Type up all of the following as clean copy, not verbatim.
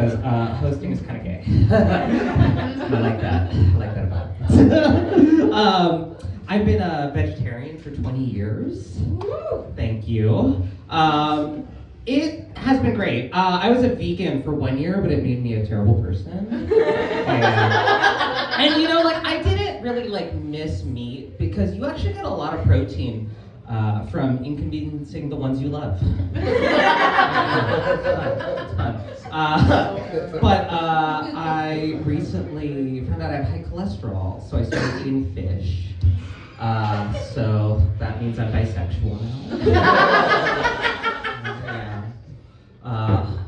because hosting is kind of gay. I like that. I like that about it. I've been a vegetarian for 20 years. Thank you. It has been great. I was a vegan for 1 year, but it made me a terrible person. And you know, like, I didn't really like miss meat because you actually get a lot of protein from inconveniencing the ones you love. It's fun. But I recently found out I have high cholesterol, so I started eating fish. So that means I'm bisexual now.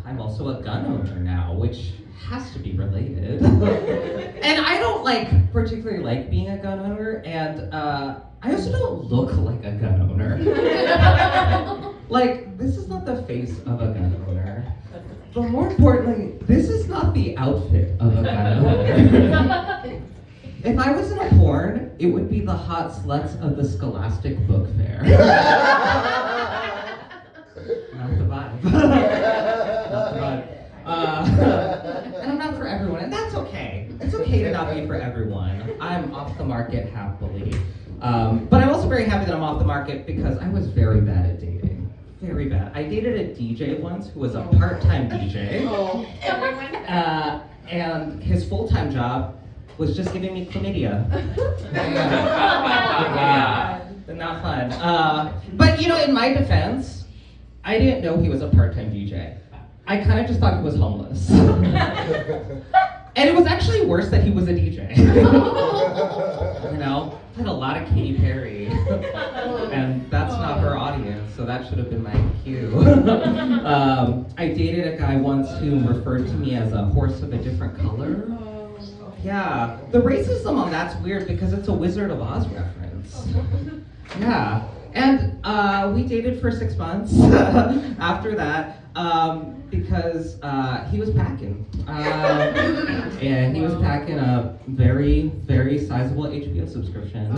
I'm also a gun owner now, which has to be related. And I don't particularly like being a gun owner, and I also don't look like a gun owner. Like, this is not the face of a gun owner. But more importantly, this is not the outfit of a gun owner. If I was in a porn, it would be the hot sluts of the Scholastic Book Fair. Not the vibe. Not the vibe. And I'm not for everyone, and that's okay. It's okay to not be for everyone. I'm off the market happily. But I'm also very happy that I'm off the market because I was very bad at dating. Very bad. I dated a DJ once who was a part-time DJ. And his full-time job was just giving me chlamydia. Yeah. Not fun. But you know, in my defense, I didn't know he was a part-time DJ. I kind of just thought he was homeless. And it was actually worse that he was a DJ. You know, I had a lot of Katy Perry. And that's not her audience, so that should have been my cue. I dated a guy once who referred to me as a horse of a different color. Yeah, the racism on that's weird because it's a Wizard of Oz reference. Yeah, and we dated for 6 months after that because he was packing. And he was packing a very, very sizable HBO subscription.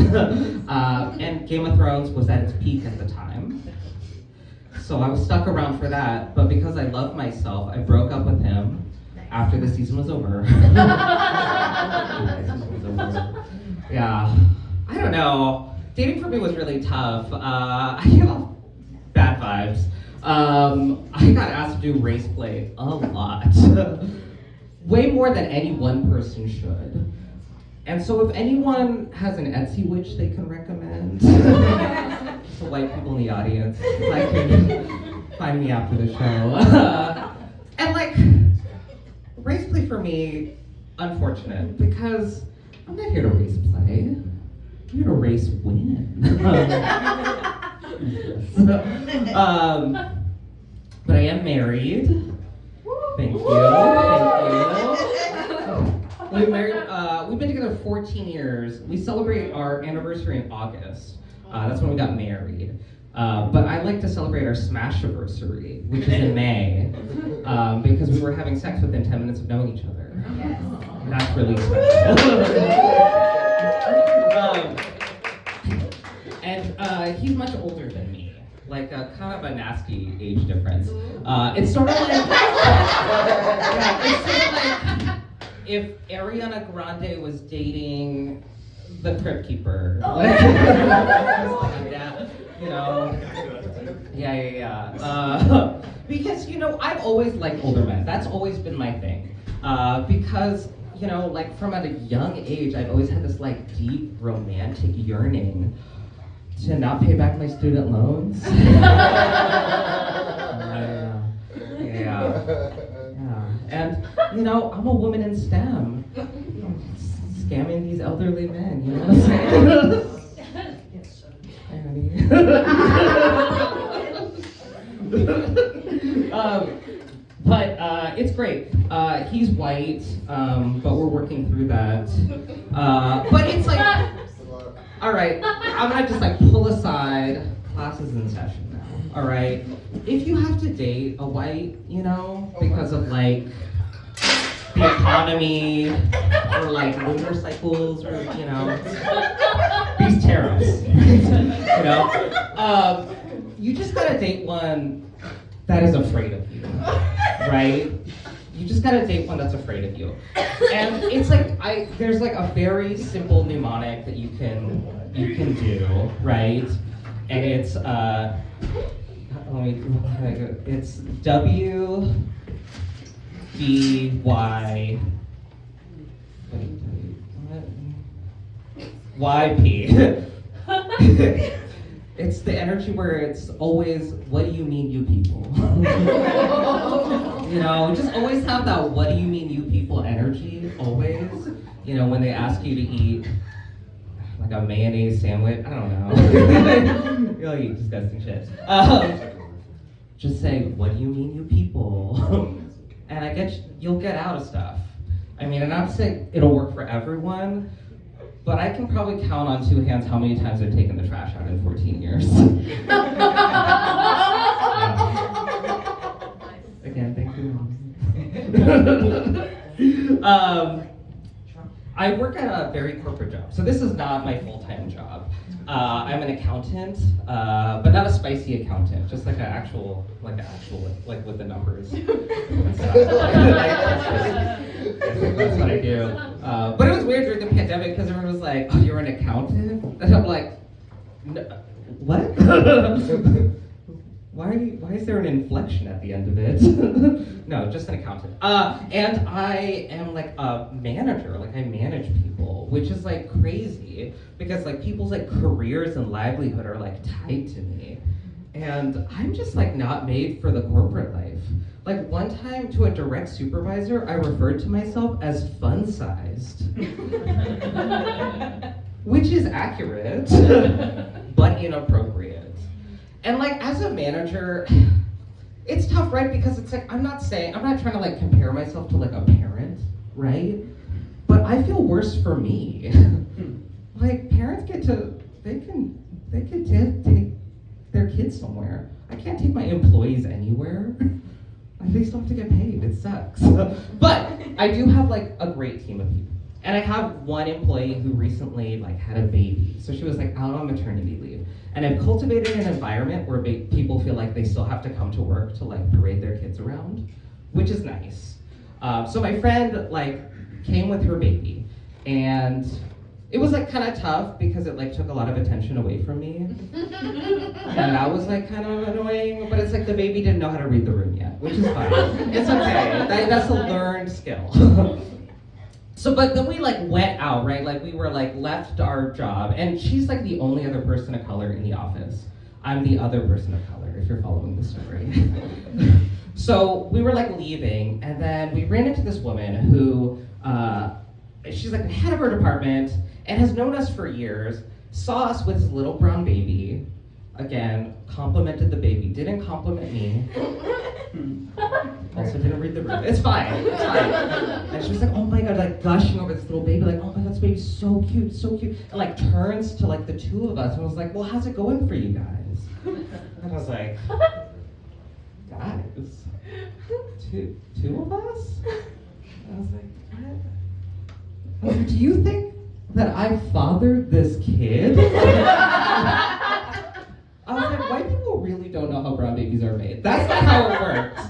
And Game of Thrones was at its peak at the time. So I was stuck around for that, but because I love myself, I broke up with him after the season was over. Yeah, I don't know. Dating for me was really tough. I got bad vibes. I got asked to do race play a lot. Way more than any one person should. And so if anyone has an Etsy witch they can recommend, to white people in the audience, I can find me after the show. And race play for me, unfortunate, because I'm not here to race play. I'm here to race win. But I am married. Thank you. We've been together 14 years. We celebrate our anniversary in August. That's when we got married. But I like to celebrate our smash-iversary, which is in May, because we were having sex within 10 minutes of knowing each other. Yes. That's really special. And he's much older than me, kind of a nasty age difference. It's sort of like, if Ariana Grande was dating the Crypt Keeper. You know, yeah. Because, you know, I've always liked older men. That's always been my thing. Because, you know, from at a young age, I've always had this, deep romantic yearning to not pay back my student loans. Yeah. And, you know, I'm a woman in STEM. Scamming these elderly men, you know what I'm saying? But it's great. He's white, but we're working through that. But it's all right, I'm gonna just pull aside classes in session now. All right, if you have to date a white, you know, because of the economy or lunar cycles or these tariffs, you know, you just gotta date one that is afraid of you, right? You just gotta date one that's afraid of you. And it's like there's like a very simple mnemonic that you can do, right? And it's it's W B Y YP. It's the energy where it's always, what do you mean, you people? You know, just always have that what do you mean, you people energy, always. You know, when they ask you to eat like a mayonnaise sandwich, I don't know. You'll eat disgusting shit. Just say, what do you mean, you people? And you'll get out of stuff. I mean, and I'm saying it'll work for everyone, but I can probably count on two hands how many times I've taken the trash out in 14 years. Again, thank you. I work at a very corporate job, so this is not my full-time job. I'm an accountant, but not a spicy accountant, just like an actual, like with the numbers. That's what I do. But it was weird during the pandemic because everyone was like, "Oh, you're an accountant," and I'm like, "What? Why is there an inflection at the end of it?" No, just an accountant. And I am like a manager, like I manage people, which is like crazy because like people's like careers and livelihood are like tied to me. And I'm just like not made for the corporate life. Like one time to a direct supervisor, I referred to myself as fun-sized. Which is accurate, but inappropriate. And like as a manager, it's tough, right? Because it's like I'm not trying to like compare myself to like a parent, right? But I feel worse for me. Like parents they can take their kids somewhere. I can't take my employees anywhere. They still have to get paid. It sucks. But I do have like a great team of people. And I have one employee who recently like had a baby. So she was like out on maternity leave. And I've cultivated an environment where people feel like they still have to come to work to like parade their kids around, which is nice. So my friend like came with her baby, and it was like kind of tough because it like took a lot of attention away from me. And that was like kind of annoying, but it's like the baby didn't know how to read the room yet, which is fine. It's okay, that's a learned skill. So, but then we like went out, right? Like we were like left our job, and she's like the only other person of color in the office. I'm the other person of color, if you're following the story. So we were like leaving, and then we ran into this woman who, she's like the head of her department and has known us for years, saw us with this little brown baby, again, complimented the baby, didn't compliment me. Also didn't read the room. It's fine. And she was like, oh my god, like gushing over this little baby, like, oh my god, this baby's so cute, so cute. And like turns to like the two of us and was like, well, how's it going for you guys? And I was like, guys? Two of us? And I was like, what? I was like, do you think that I fathered this kid? I was like, white people really don't know how brown babies are made. That's not how it works.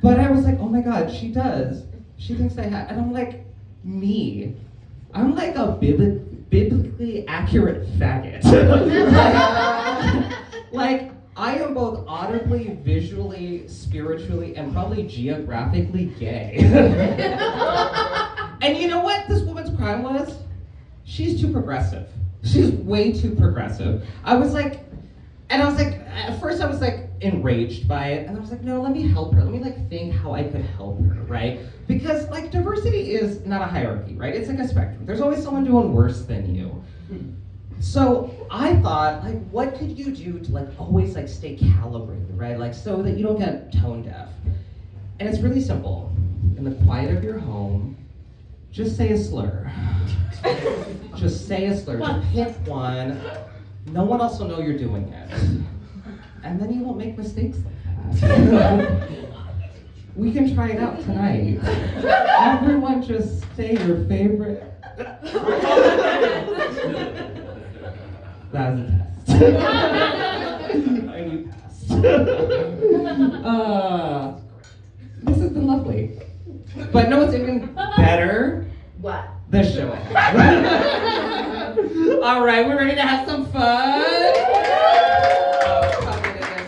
But I was like, oh my god, she does. She thinks I have, and I'm like, me. I'm like a biblically accurate faggot. Like, I am both audibly, visually, spiritually, and probably geographically gay. And you know what this woman's crime was? She's too progressive. She's way too progressive. At first I was like enraged by it, and I was like, no, let me help her. Let me like think how I could help her, right? Because like diversity is not a hierarchy, right? It's like a spectrum. There's always someone doing worse than you. So I thought, like, what could you do to like always like stay calibrated, right? Like so that you don't get tone deaf. And it's really simple. In the quiet of your home, just say a slur. Just say a slur. Just pick one. No one else will know you're doing it. And then you won't make mistakes like that. We can try it out tonight. Everyone just say your favorite. That was a test. And you passed. This has been lovely. But no, it's even better. What? The show ahead. All right, we're ready to have some fun.